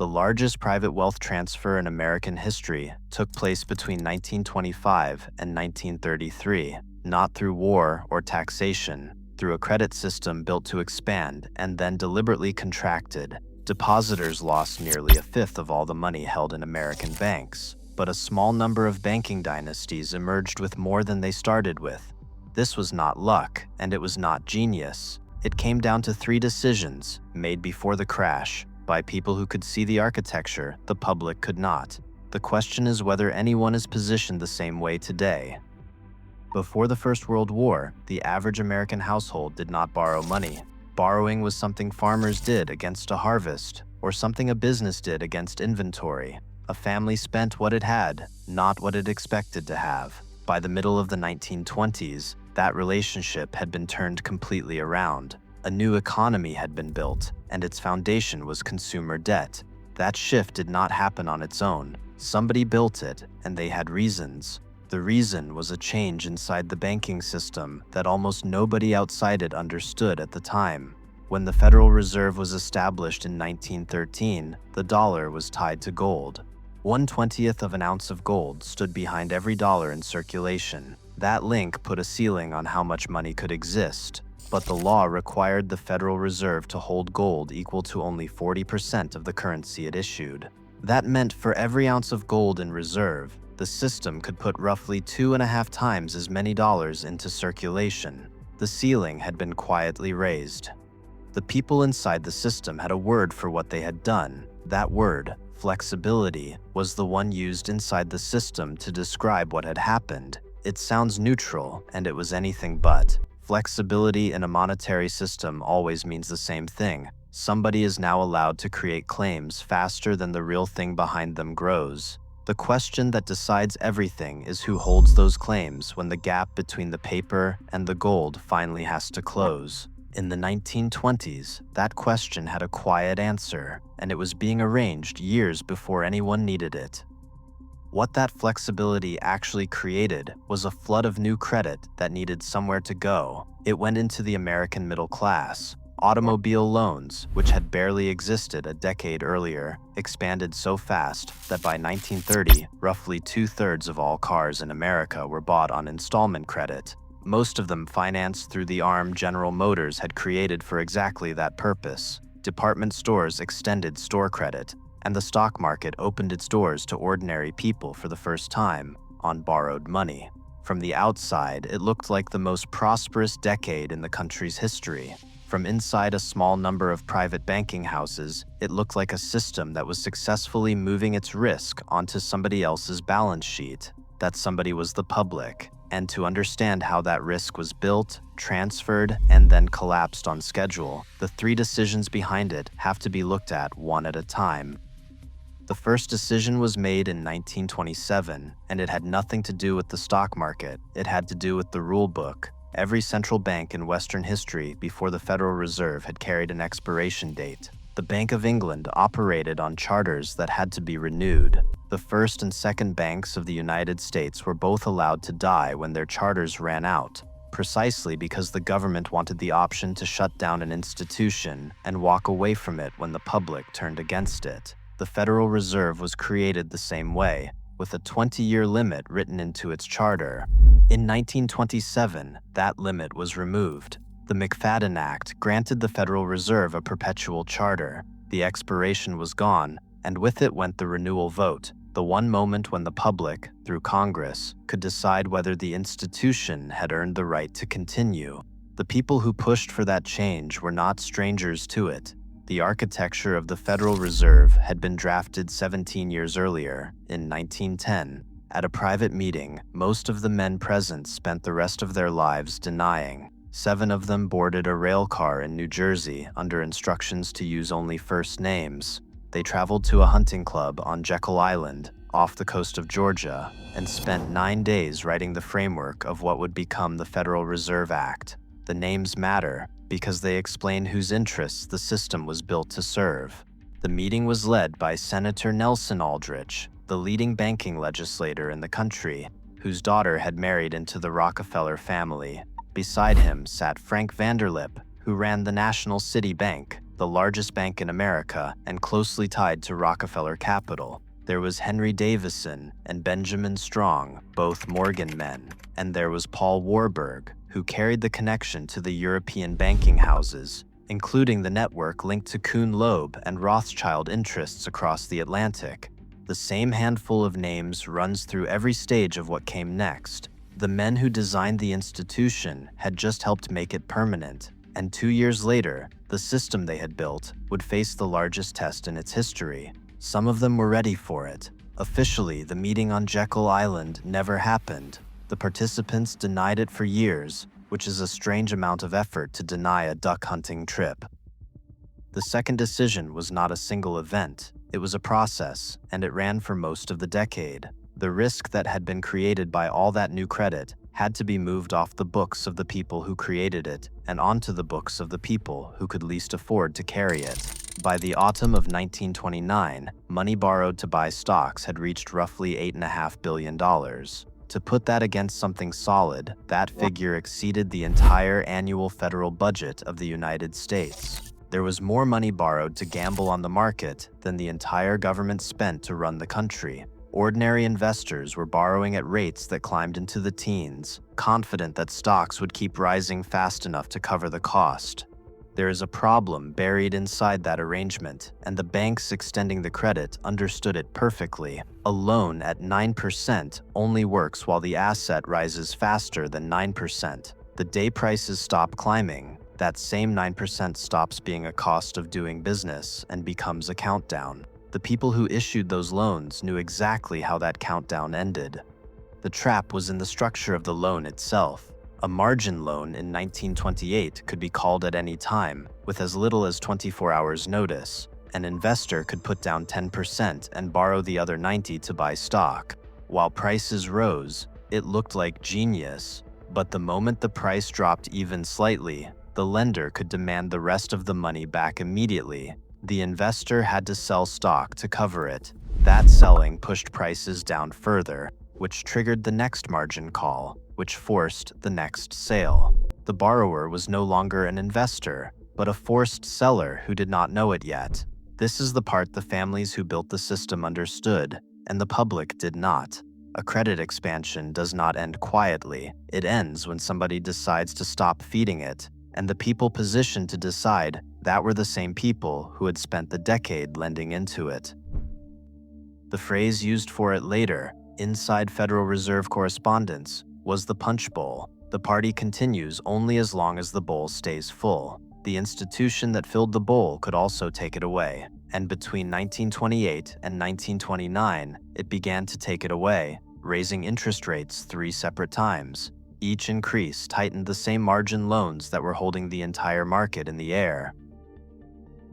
The largest private wealth transfer in American history took place between 1925 and 1933, not through war or taxation, through a credit system built to expand and then deliberately contracted. Depositors lost nearly a fifth of all the money held in American banks, but a small number of banking dynasties emerged with more than they started with. This was not luck, and it was not genius. It came down to 3 decisions made before the crash by people who could see the architecture the public could not. The question is whether anyone is positioned the same way today. Before the First World War, the average American household did not borrow money. Borrowing was something farmers did against a harvest, or something a business did against inventory. A family spent what it had, not what it expected to have. By the middle of the 1920s, that relationship had been turned completely around. A new economy had been built, and its foundation was consumer debt. That shift did not happen on its own. Somebody built it, and they had reasons. The reason was a change inside the banking system that almost nobody outside it understood at the time. When the Federal Reserve was established in 1913, the dollar was tied to gold. 1/20th of an ounce of gold stood behind every dollar in circulation. That link put a ceiling on how much money could exist, but the law required the Federal Reserve to hold gold equal to only 40% of the currency it issued. That meant for every ounce of gold in reserve, the system could put roughly 2.5 times as many dollars into circulation. The ceiling had been quietly raised. The people inside the system had a word for what they had done. That word, flexibility, was the one used inside the system to describe what had happened. It sounds neutral, and it was anything but. Flexibility in a monetary system always means the same thing. Somebody is now allowed to create claims faster than the real thing behind them grows. The question that decides everything is who holds those claims when the gap between the paper and the gold finally has to close. In the 1920s, that question had a quiet answer, and it was being arranged years before anyone needed it. What that flexibility actually created was a flood of new credit that needed somewhere to go. It went into the American middle class. Automobile loans, which had barely existed a decade earlier, expanded so fast that by 1930, roughly 2/3 of all cars in America were bought on installment credit. Most of them financed through the arm General Motors had created for exactly that purpose. Department stores extended store credit, and the stock market opened its doors to ordinary people for the first time, on borrowed money. From the outside, it looked like the most prosperous decade in the country's history. From inside a small number of private banking houses, it looked like a system that was successfully moving its risk onto somebody else's balance sheet. That somebody was the public. And to understand how that risk was built, transferred, and then collapsed on schedule, the 3 decisions behind it have to be looked at one at a time. The first decision was made in 1927, and it had nothing to do with the stock market. It had to do with the rule book. Every central bank in Western history before the Federal Reserve had carried an expiration date. The Bank of England operated on charters that had to be renewed. The first and second banks of the United States were both allowed to die when their charters ran out, precisely because the government wanted the option to shut down an institution and walk away from it when the public turned against it. The Federal Reserve was created the same way, with a 20-year limit written into its charter. In 1927, that limit was removed. The McFadden Act granted the Federal Reserve a perpetual charter. The expiration was gone, and with it went the renewal vote, the one moment when the public, through Congress, could decide whether the institution had earned the right to continue. The people who pushed for that change were not strangers to it. The architecture of the Federal Reserve had been drafted 17 years earlier, in 1910. At a private meeting, most of the men present spent the rest of their lives denying. 7 of them boarded a rail car in New Jersey under instructions to use only first names. They traveled to a hunting club on Jekyll Island, off the coast of Georgia, and spent 9 days writing the framework of what would become the Federal Reserve Act. The names matter because they explain whose interests the system was built to serve. The meeting was led by Senator Nelson Aldrich, the leading banking legislator in the country, whose daughter had married into the Rockefeller family. Beside him sat Frank Vanderlip, who ran the National City Bank, the largest bank in America and closely tied to Rockefeller capital. There was Henry Davison and Benjamin Strong, both Morgan men, and there was Paul Warburg, who carried the connection to the European banking houses, including the network linked to Kuhn Loeb and Rothschild interests across the Atlantic. The same handful of names runs through every stage of what came next. The men who designed the institution had just helped make it permanent, and 2 years later, the system they had built would face the largest test in its history. Some of them were ready for it. Officially, the meeting on Jekyll Island never happened. The participants denied it for years, which is a strange amount of effort to deny a duck hunting trip. The second decision was not a single event. It was a process, and it ran for most of the decade. The risk that had been created by all that new credit had to be moved off the books of the people who created it and onto the books of the people who could least afford to carry it. By the autumn of 1929, money borrowed to buy stocks had reached roughly $8.5 billion. To put that against something solid, that figure exceeded the entire annual federal budget of the United States. There was more money borrowed to gamble on the market than the entire government spent to run the country. Ordinary investors were borrowing at rates that climbed into the teens, confident that stocks would keep rising fast enough to cover the cost. There is a problem buried inside that arrangement, and the banks extending the credit understood it perfectly. A loan at 9% only works while the asset rises faster than 9%. The day prices stop climbing, that same 9% stops being a cost of doing business and becomes a countdown. The people who issued those loans knew exactly how that countdown ended. The trap was in the structure of the loan itself. A margin loan in 1928 could be called at any time, with as little as 24 hours notice. An investor could put down 10% and borrow the other 90% to buy stock. While prices rose, it looked like genius. But the moment the price dropped even slightly, the lender could demand the rest of the money back immediately. The investor had to sell stock to cover it. That selling pushed prices down further, which triggered the next margin call, which forced the next sale. The borrower was no longer an investor, but a forced seller who did not know it yet. This is the part the families who built the system understood, and the public did not. A credit expansion does not end quietly. It ends when somebody decides to stop feeding it, and the people positioned to decide that were the same people who had spent the decade lending into it. The phrase used for it later, inside Federal Reserve correspondence, was the punch bowl. The party continues only as long as the bowl stays full. The institution that filled the bowl could also take it away, and between 1928 and 1929, it began to take it away, raising interest rates 3 separate times. Each increase tightened the same margin loans that were holding the entire market in the air.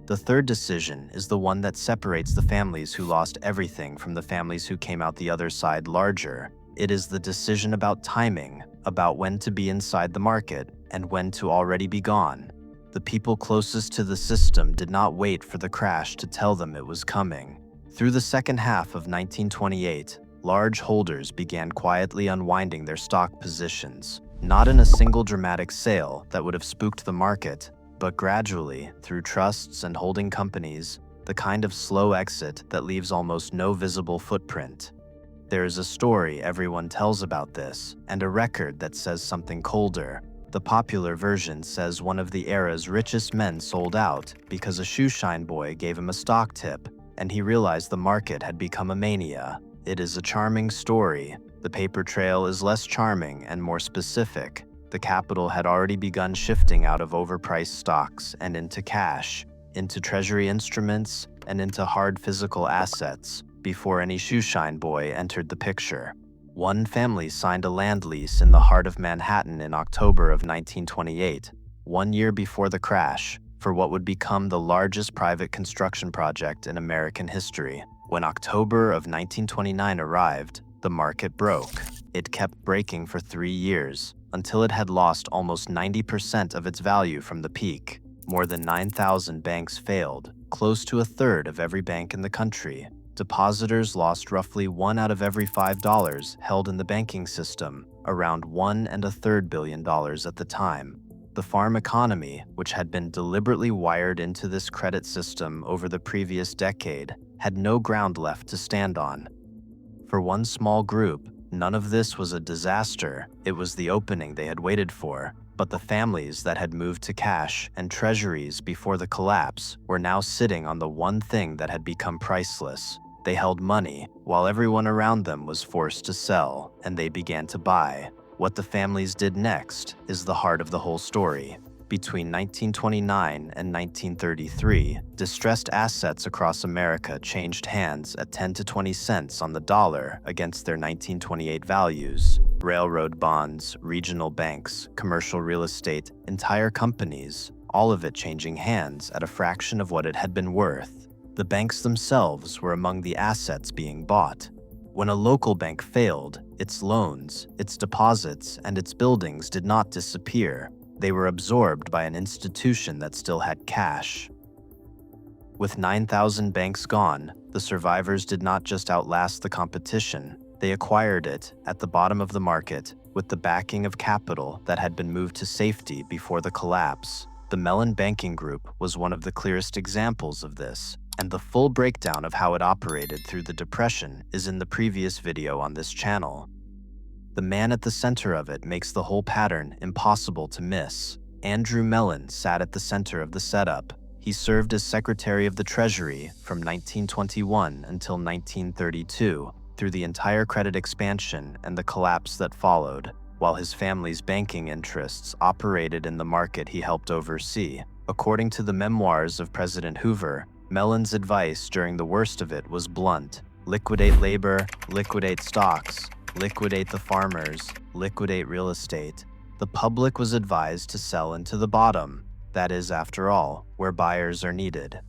The third decision is the one that separates the families who lost everything from the families who came out the other side larger. It is the decision about timing, about when to be inside the market and when to already be gone. The people closest to the system did not wait for the crash to tell them it was coming. Through the second half of 1928, large holders began quietly unwinding their stock positions, not in a single dramatic sale that would have spooked the market, but gradually, through trusts and holding companies, the kind of slow exit that leaves almost no visible footprint. There is a story everyone tells about this, and a record that says something colder. The popular version says one of the era's richest men sold out because a shoeshine boy gave him a stock tip, and he realized the market had become a mania. It is a charming story. The paper trail is less charming and more specific. The capital had already begun shifting out of overpriced stocks and into cash, into treasury instruments, and into hard physical assets before any shoeshine boy entered the picture. One family signed a land lease in the heart of Manhattan in October of 1928, 1 year before the crash, for what would become the largest private construction project in American history. When October of 1929 arrived, the market broke. It kept breaking for 3 years, until it had lost almost 90% of its value from the peak. More than 9,000 banks failed, close to a third of every bank in the country. Depositors lost roughly 1 out of every $5 held in the banking system, around $1.33 billion at the time. The farm economy, which had been deliberately wired into this credit system over the previous decade, had no ground left to stand on. For one small group, none of this was a disaster. It was the opening they had waited for. But the families that had moved to cash and treasuries before the collapse were now sitting on the one thing that had become priceless. They held money, while everyone around them was forced to sell, and they began to buy. What the families did next is the heart of the whole story. Between 1929 and 1933, distressed assets across America changed hands at 10 to 20 cents on the dollar against their 1928 values. Railroad bonds, regional banks, commercial real estate, entire companies, all of it changing hands at a fraction of what it had been worth. The banks themselves were among the assets being bought. When a local bank failed, its loans, its deposits, and its buildings did not disappear. They were absorbed by an institution that still had cash. With 9,000 banks gone, the survivors did not just outlast the competition. They acquired it at the bottom of the market with the backing of capital that had been moved to safety before the collapse. The Mellon banking group was one of the clearest examples of this, and the full breakdown of how it operated through the Depression is in the previous video on this channel. The man at the center of it makes the whole pattern impossible to miss. Andrew Mellon sat at the center of the setup. He served as Secretary of the Treasury from 1921 until 1932, through the entire credit expansion and the collapse that followed, while his family's banking interests operated in the market he helped oversee. According to the memoirs of President Hoover, Mellon's advice during the worst of it was blunt: liquidate labor, liquidate stocks, liquidate the farmers, liquidate real estate. The public was advised to sell into the bottom, that is, after all, where buyers are needed.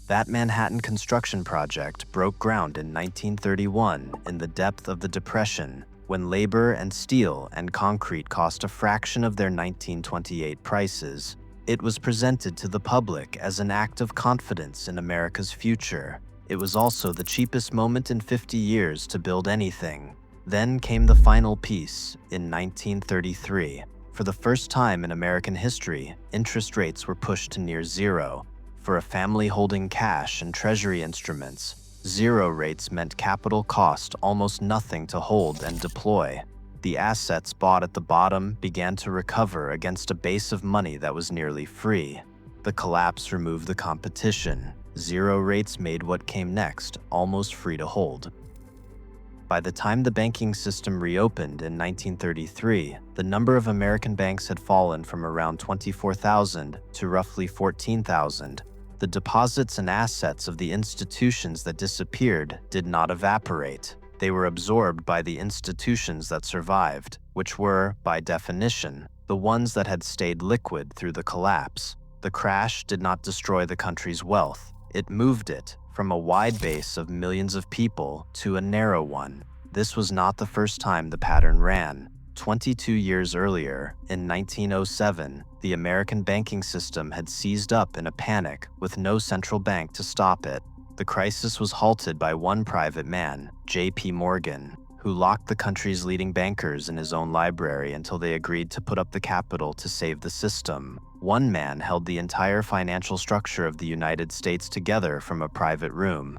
That Manhattan construction project broke ground in 1931 in the depth of the Depression, when labor and steel and concrete cost a fraction of their 1928 prices. It was presented to the public as an act of confidence in America's future. It was also the cheapest moment in 50 years to build anything. Then came the final piece in 1933. For the first time in American history, interest rates were pushed to near zero. For a family holding cash and treasury instruments, zero rates meant capital cost almost nothing to hold and deploy. The assets bought at the bottom began to recover against a base of money that was nearly free. The collapse removed the competition. Zero rates made what came next almost free to hold. By the time the banking system reopened in 1933, the number of American banks had fallen from around 24,000 to roughly 14,000. The deposits and assets of the institutions that disappeared did not evaporate. They were absorbed by the institutions that survived, which were, by definition, the ones that had stayed liquid through the collapse. The crash did not destroy the country's wealth. It moved it from a wide base of millions of people to a narrow one. This was not the first time the pattern ran. 22 years earlier, in 1907, the American banking system had seized up in a panic with no central bank to stop it. The crisis was halted by one private man, J.P. Morgan, who locked the country's leading bankers in his own library until they agreed to put up the capital to save the system. One man held the entire financial structure of the United States together from a private room.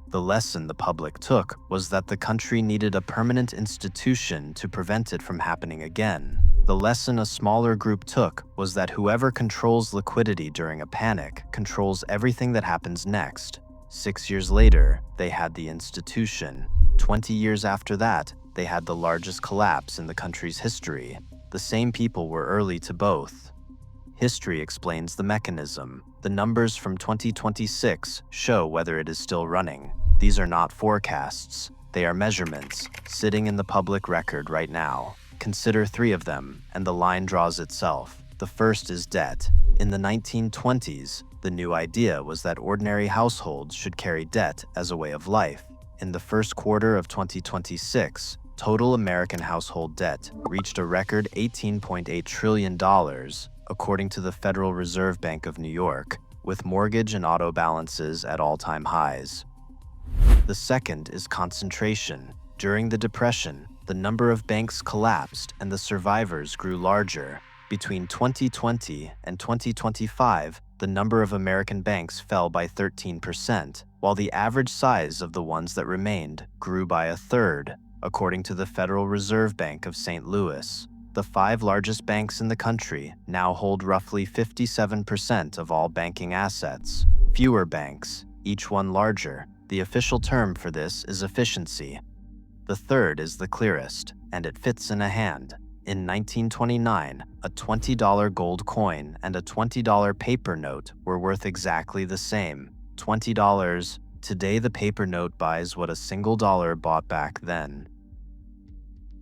The lesson the public took was that the country needed a permanent institution to prevent it from happening again. The lesson a smaller group took was that whoever controls liquidity during a panic controls everything that happens next. 6 years later, they had the institution. 20 years after that, they had the largest collapse in the country's history. The same people were early to both. History explains the mechanism. The numbers from 2026 show whether it is still running. These are not forecasts. They are measurements, sitting in the public record right now. Consider 3 of them, and the line draws itself. The first is debt. In the 1920s, the new idea was that ordinary households should carry debt as a way of life. In the first quarter of 2026, total American household debt reached a record $18.8 trillion, according to the Federal Reserve Bank of New York, with mortgage and auto balances at all-time highs. The second is concentration. During the Depression, the number of banks collapsed and the survivors grew larger. Between 2020 and 2025, the number of American banks fell by 13%, while the average size of the ones that remained grew by a third, according to the Federal Reserve Bank of St. Louis. The 5 largest banks in the country now hold roughly 57% of all banking assets. Fewer banks, each one larger. The official term for this is efficiency. The third is the clearest, and it fits in a hand. In 1929, a $20 gold coin and a $20 paper note were worth exactly the same, $20. Today, the paper note buys what a single dollar bought back then.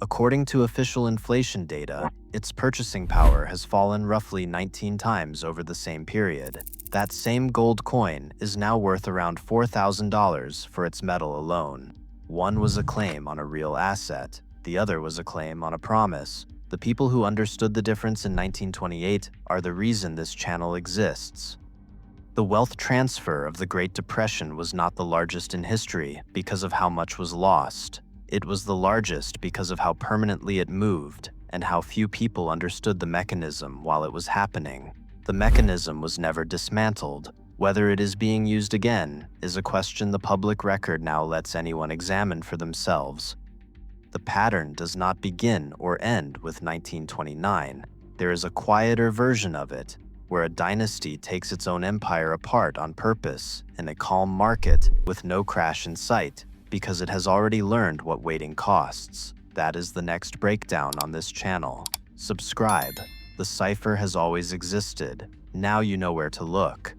According to official inflation data, its purchasing power has fallen roughly 19 times over the same period. That same gold coin is now worth around $4,000 for its metal alone. One was a claim on a real asset, the other was a claim on a promise. The people who understood the difference in 1928 are the reason this channel exists. The wealth transfer of the Great Depression was not the largest in history because of how much was lost. It was the largest because of how permanently it moved and how few people understood the mechanism while it was happening. The mechanism was never dismantled. Whether it is being used again is a question the public record now lets anyone examine for themselves. The pattern does not begin or end with 1929. There is a quieter version of it, where a dynasty takes its own empire apart on purpose in a calm market with no crash in sight, because it has already learned what waiting costs. That is the next breakdown on this channel. Subscribe. The Cipher has always existed. Now you know where to look.